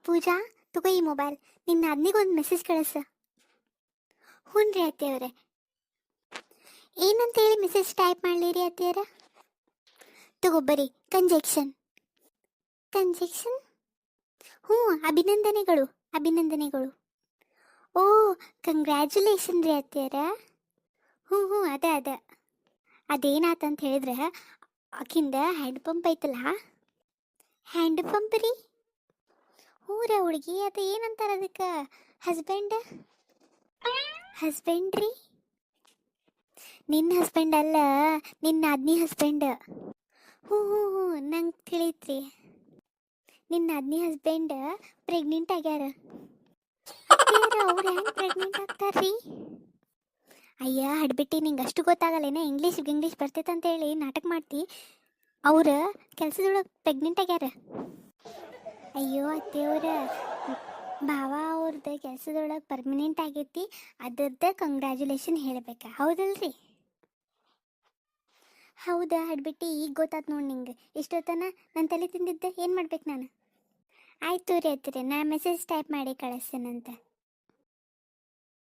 ಪೂಜಾ, ತಗೋ ಈ ಮೊಬೈಲ್. ನಿನ್ನ ಅದನಿಗೊಂದು ಮೆಸೇಜ್ ಕಳಿಸ. ಹ್ಞೂ ರೀ ಅತ್ತೆಯವ್ರೆ. ಏನಂತೇಳಿ ಮೆಸೇಜ್ ಟೈಪ್ ಮಾಡಲಿರಿ ಅತ್ತೆಯರ? ತಗೋ ಬರೀ ಕಂಜೆಕ್ಷನ್. ಕಂಜೆಕ್ಷನ್? ಹ್ಞೂ, ಅಭಿನಂದನೆಗಳು ಅಭಿನಂದನೆಗಳು. ಓ, ಕಂಗ್ರ್ಯಾಚುಲೇಷನ್ ರೀ ಅತ್ತೆಯರ. ಹ್ಞೂ ಹ್ಞೂ, ಅದೇ ಅದೇನಾತಂತ ಹೇಳಿದ್ರೆ, ಆಕಿಂದ ಹ್ಯಾಂಡ್ ಪಂಪ್ ಐತಲ್ಲ. ಹ್ಯಾಂಡ್ ಪಂಪ್ ರೀ? ಹ್ಞೂ ರೀ ಹುಡುಗಿ, ಅದು ಏನಂತಾರೆ ಅದಕ್ಕೆ? ಹಸ್ಬೆಂಡ್. ಹಸ್ಬೆಂಡ್ ರೀ? ನಿನ್ನ ಹಸ್ಬೆಂಡ್ ಅಲ್ಲ, ನಿನ್ನ ಅದ್ನಿ ಹಸ್ಬೆಂಡ್. ಹ್ಞೂ ಹ್ಞೂ ಹ್ಞೂ, ನಂಗೆ ತಿಳಿತ್ರಿ. ನಿನ್ನ ಅದ್ನಿ ಹಸ್ಬೆಂಡ್ ಪ್ರೆಗ್ನೆಂಟ್ ಆಗ್ಯಾರ. ಅವ್ರು ಹೆಂಗೆ ಪ್ರೆಗ್ನೆಂಟ್ ಆಗ್ತಾರ್ರಿ? ಅಯ್ಯ ಹಡ್ಬಿಟ್ಟು, ನಿಂಗೆ ಅಷ್ಟು ಗೊತ್ತಾಗಲ್ಲೇನ ಇಂಗ್ಲೀಷ್ ಬರ್ತೈತೆ ಅಂತೇಳಿ ನಾಟಕ ಮಾಡ್ತಿ. ಅವ್ರ ಕೆಲಸದೊಳಗೆ ಪ್ರೆಗ್ನೆಂಟ್ ಆಗ್ಯಾರ. ಅಯ್ಯೋ ಅತ್ತೆಯವ್ರ, ಭಾವ ಅವ್ರದ್ದು ಕೆಲಸದೊಳಗೆ ಪರ್ಮನೆಂಟ್ ಆಗೈತಿ. ಅದ್ರದ್ದು ಕಂಗ್ರ್ಯಾಚುಲೇಷನ್ ಹೇಳಬೇಕಾ? ಹೌದಲ್ರಿ? ಹೌದಾ ಹಡ್ಬಿಟ್ಟು, ಈಗ ಗೊತ್ತಾತ್ ನೋಡಿ ನಿಂಗೆ. ಇಷ್ಟೊತ್ತನ ನಾನು ತಲೆ ತಿಂದಿದ್ದೆ ಏನು ಮಾಡ್ಬೇಕು ನಾನು? ಆಯ್ತು ರೀ ಅತ್ತಿರಿ, ನಾ ಮೆಸೇಜ್ ಟೈಪ್ ಮಾಡಿ ಕಳಿಸ್ತೇನಂತೆ.